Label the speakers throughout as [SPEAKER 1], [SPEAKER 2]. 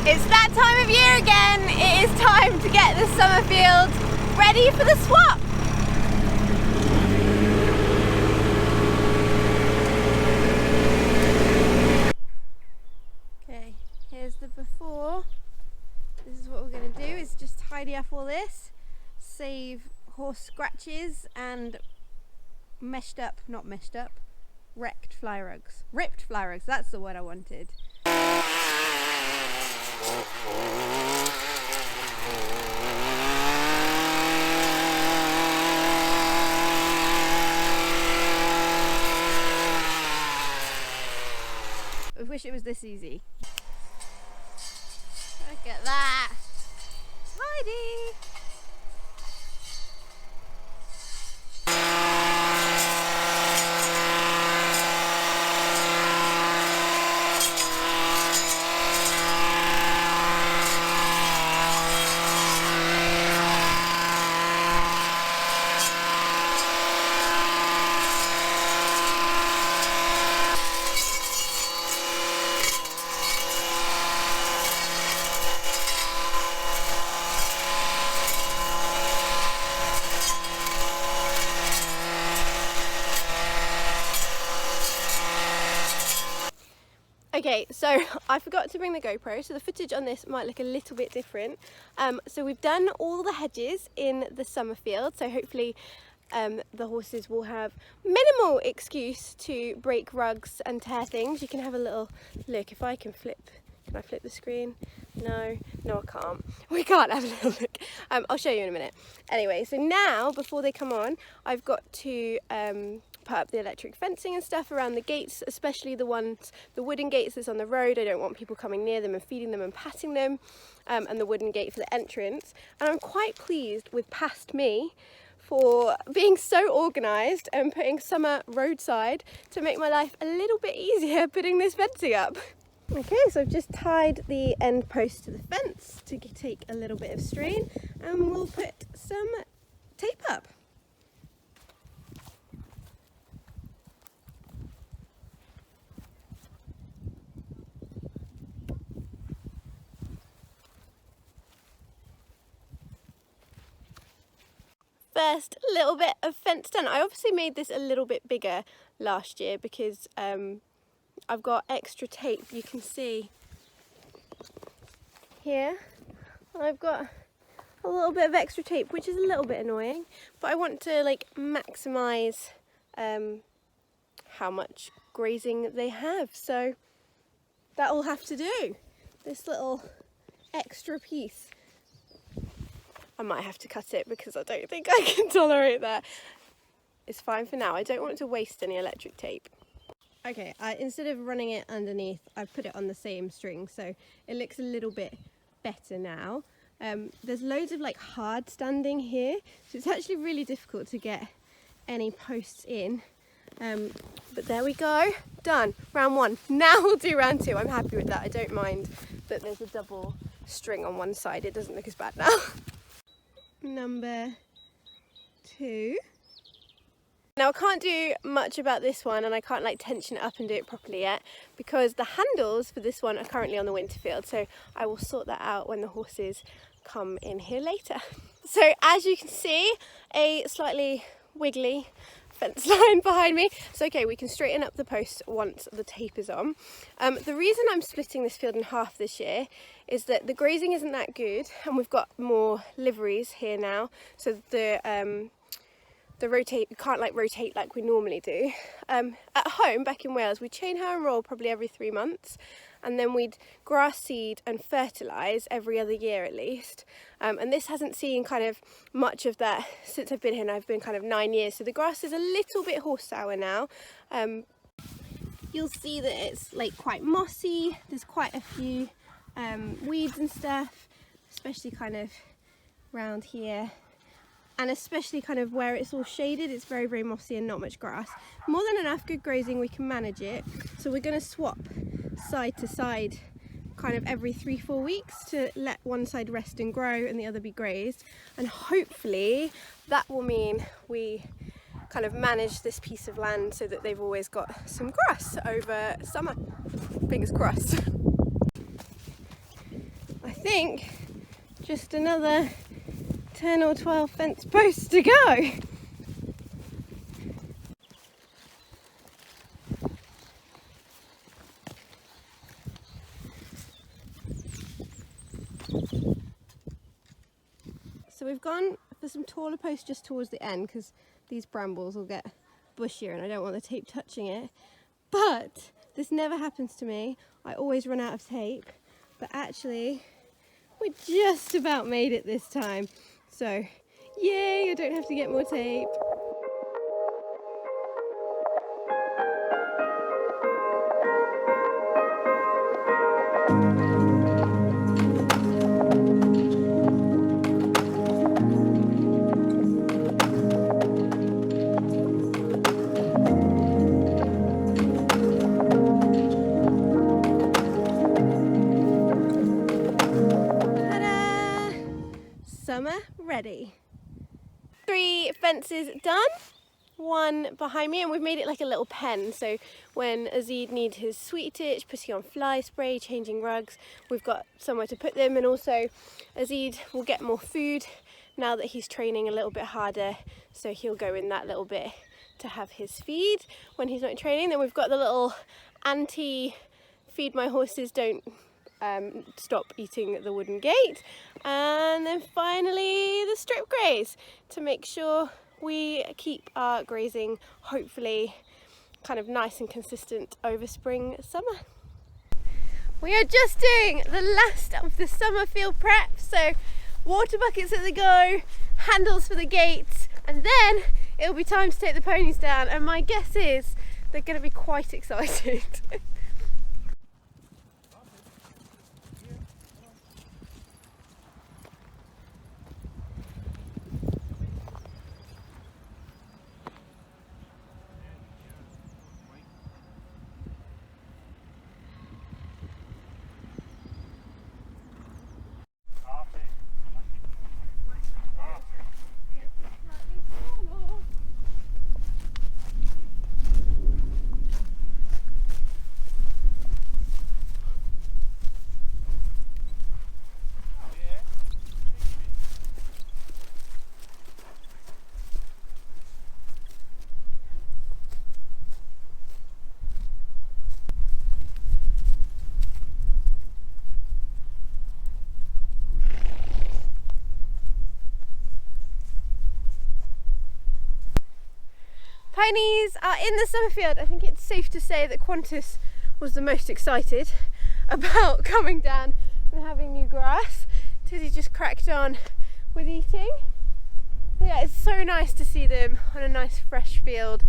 [SPEAKER 1] It's that time of year again. It is time to get the summer fields ready for the swap. Okay, here's the before. This is what we're going to do, is just tidy up all this, save horse scratches and wrecked fly rugs. Ripped fly rugs, that's the word I wanted. I wish it was this easy. Look at that. Tidy. Okay, so I forgot to bring the GoPro, so the footage on this might look a little bit different. So we've done all the hedges in the summer field, so hopefully the horses will have minimal excuse to break rugs and tear things. You can have a little look. If I can flip, can I flip the screen? No, I can't. We can't have a little look. I'll show you in a minute. Anyway, so now before they come on, I've got to put up the electric fencing and stuff around the gates, especially the wooden gates that's on the road. I don't want people coming near them and feeding them and patting them, and the wooden gate for the entrance. And I'm quite pleased with past me for being so organised and putting summer roadside to make my life a little bit easier putting this fencing up. Okay, so I've just tied the end post to the fence to take a little bit of strain, and we'll put some tape up. First little bit of fence done. I obviously made this a little bit bigger last year because I've got extra tape. You can see here I've got a little bit of extra tape, which is a little bit annoying, but I want to like maximize how much grazing they have, so that will have to do. This little extra piece, I might have to cut it because I don't think I can tolerate that. It's fine for now. I don't want to waste any electric tape. Okay, instead of running it underneath, I've put it on the same string, so it looks a little bit better now. There's loads of like hard standing here, so it's actually really difficult to get any posts in. But there we go, done, round one. Now we'll do round two. I'm happy with that. I don't mind that there's a double string on one side. It doesn't look as bad now. Number 2. Now I can't do much about this one, and I can't like tension it up and do it properly yet because the handles for this one are currently on the winter field, so I will sort that out when the horses come in here later. So as you can see, a slightly wiggly fence line behind me. So okay, we can straighten up the post once the tape is on. The reason I'm splitting this field in half this year is that the grazing isn't that good, and we've got more liveries here now, so the rotate, you can't like rotate like we normally do. At home back in Wales, we chain her and roll probably every 3 months, and then we'd grass seed and fertilise every other year at least. And this hasn't seen kind of much of that since I've been here, and I've been kind of 9 years, so the grass is a little bit horse sour now. You'll see that it's like quite mossy. There's quite a few weeds and stuff, especially kind of round here, and especially kind of where it's all shaded. It's very, very mossy and not much grass. More than enough good grazing, we can manage it. So we're going to swap side to side kind of every 3-4 weeks to let one side rest and grow and the other be grazed, and hopefully that will mean we kind of manage this piece of land so that they've always got some grass over summer. Fingers crossed. I think just another 10 or 12 fence posts to go. So we've gone for some taller posts just towards the end because these brambles will get bushier and I don't want the tape touching it. But this never happens to me. I always run out of tape. But actually, we just about made it this time. So, yay, I don't have to get more tape. Summer ready. 3 fences done, 1 behind me, and we've made it like a little pen, so when Azid needs his sweet itch, putting on fly spray, changing rugs, we've got somewhere to put them. And also Azid will get more food now that he's training a little bit harder, so he'll go in that little bit to have his feed when he's not training. Then we've got the little anti-feed my horses don't stop eating the wooden gate, and then finally the strip graze to make sure we keep our grazing hopefully kind of nice and consistent over spring summer. We are just doing the last of the summer field prep, so water buckets at the go, handles for the gates, and then it'll be time to take the ponies down, and my guess is they're going to be quite excited. Ponies are in the summer field. I think it's safe to say that Qantas was the most excited about coming down and having new grass. Tissy just cracked on with eating. So yeah, it's so nice to see them on a nice fresh field.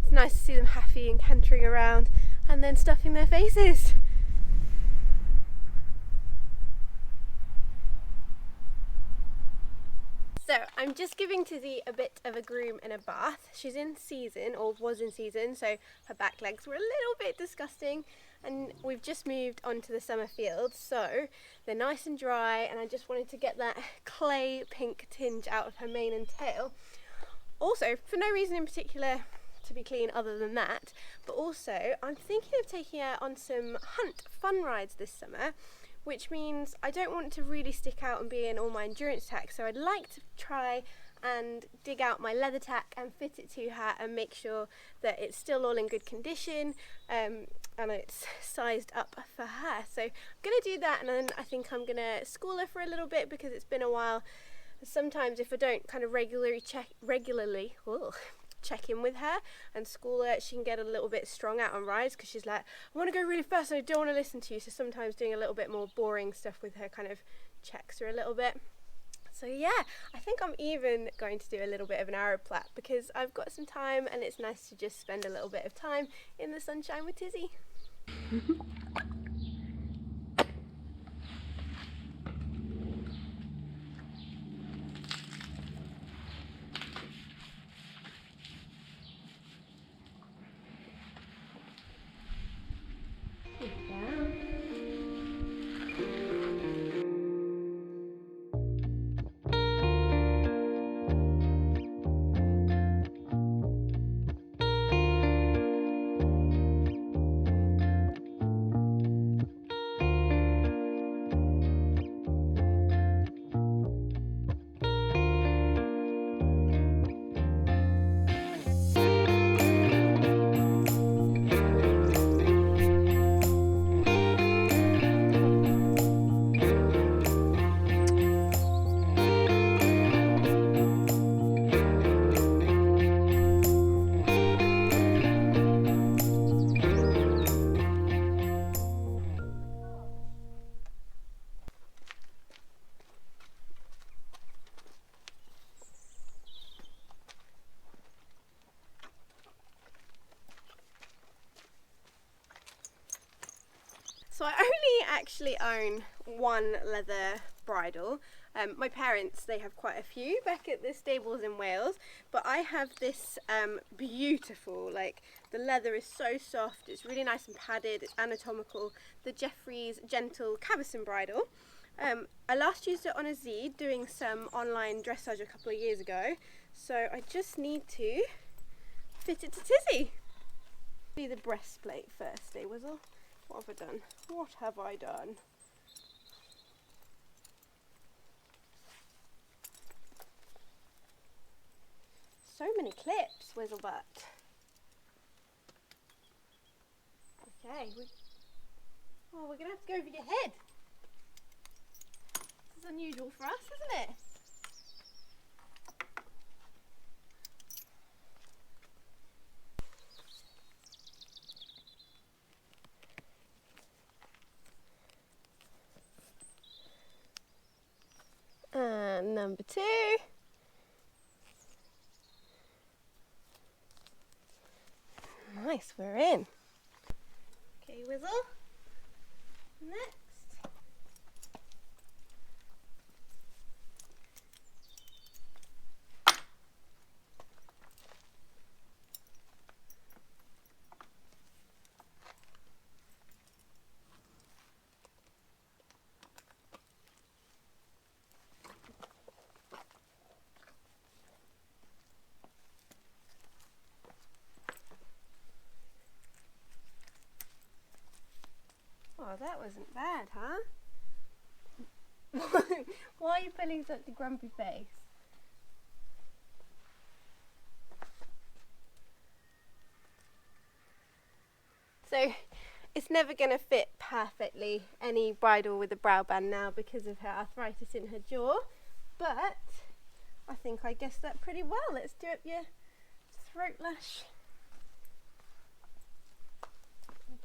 [SPEAKER 1] It's nice to see them happy and cantering around and then stuffing their faces. So I'm just giving Tissy a bit of a groom and a bath. She's in season, or was in season, so her back legs were a little bit disgusting, and we've just moved onto the summer field, so they're nice and dry, and I just wanted to get that clay pink tinge out of her mane and tail. Also, for no reason in particular to be clean other than that, but also I'm thinking of taking her on some hunt fun rides this summer, which means I don't want to really stick out and be in all my endurance tack, so I'd like to try and dig out my leather tack and fit it to her and make sure that it's still all in good condition and it's sized up for her. So I'm going to do that, and then I think I'm going to school her for a little bit because it's been a while. Sometimes if I don't kind of regularly check in with her and school her, she can get a little bit strung out on rides because she's like, I want to go really fast and I don't want to listen to you. So sometimes doing a little bit more boring stuff with her kind of checks her a little bit. So yeah, I think I'm even going to do a little bit of an Arab plait because I've got some time and it's nice to just spend a little bit of time in the sunshine with Tissy. So I only actually own one leather bridle. My parents, they have quite a few back at the stables in Wales, but I have this beautiful, like the leather is so soft, it's really nice and padded, it's anatomical, the Jeffries Gentle Cabesson bridle. I last used it on a Zed doing some online dressage a couple of years ago, so I just need to fit it to Tissy. Do the breastplate first, Whistle. What have I done? What have I done? So many clips, Whizzlebutt. Okay, we're going to have to go over your head. This is unusual for us, isn't it? And number 2. Nice, we're in. Okay, Whizzle. Next. Oh, that wasn't bad, huh? Why are you putting such a grumpy face? So, it's never going to fit perfectly any bridle with a brow band now because of her arthritis in her jaw, but I think I guessed that pretty well. Let's do up your throat lash.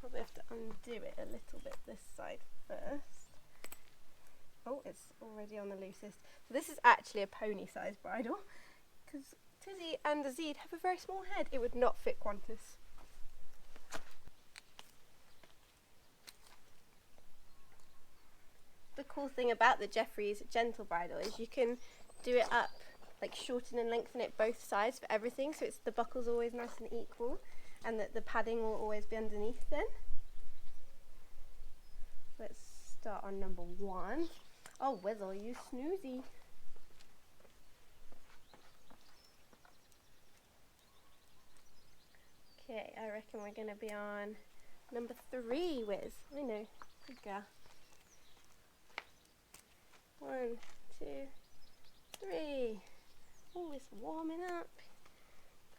[SPEAKER 1] Probably have to undo it a little bit this side first. Oh, it's already on the loosest. So this is actually a pony size bridle because Tissy and the Zed have a very small head. It would not fit Qantas. The cool thing about the Jeffries Gentle bridle is you can do it up, like shorten and lengthen it both sides for everything, so it's the buckle's always nice and equal. And that the padding will always be underneath then. Let's start on number 1. Oh, Whizzle, you snoozy. Okay, I reckon we're going to be on number 3, Whiz. I know, good girl. 1, 2, 3. Oh, it's warming up.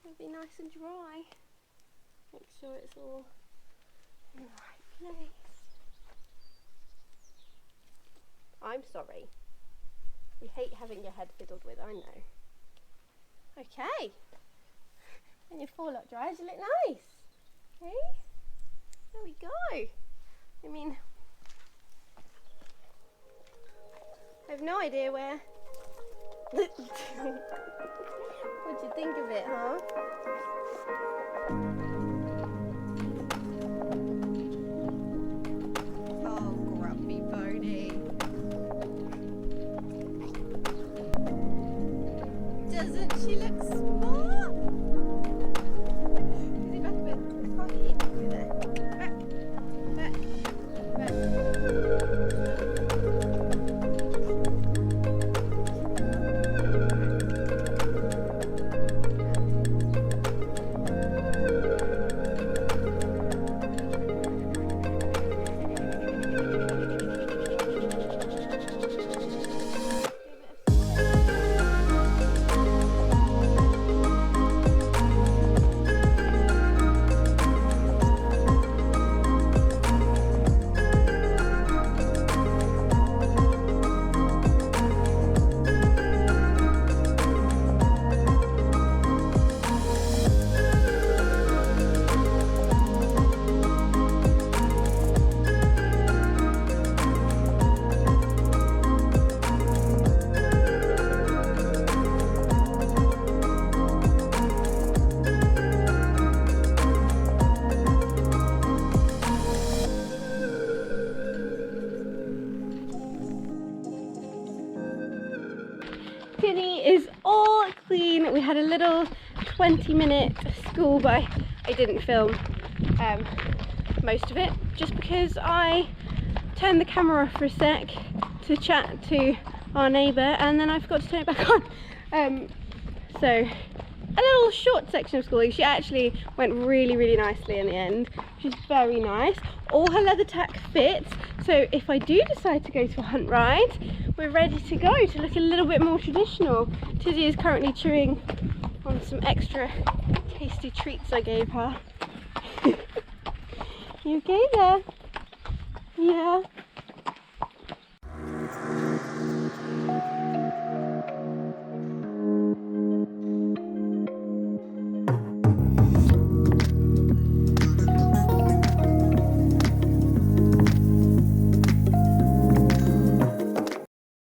[SPEAKER 1] It'll be nice and dry. Make sure it's all in the right place. I'm sorry. We hate having your head fiddled with, I know. Okay. When your forelock dries, you look nice. Okay? There we go. I mean, I have no idea where. What do you think of it, huh? Doesn't she look smart? Is he back a bit? Can't get in through there. Back. Tinny is all clean. We had a little 20-minute school, but I didn't film most of it just because I turned the camera off for a sec to chat to our neighbour and then I forgot to turn it back on. So a little short section of schooling. She actually went really nicely in the end, which is very nice. All her leather tack fits, so if I do decide to go to a hunt ride, we're ready to go to look a little bit more traditional. Tissy is currently chewing on some extra tasty treats I gave her. You okay there? Yeah.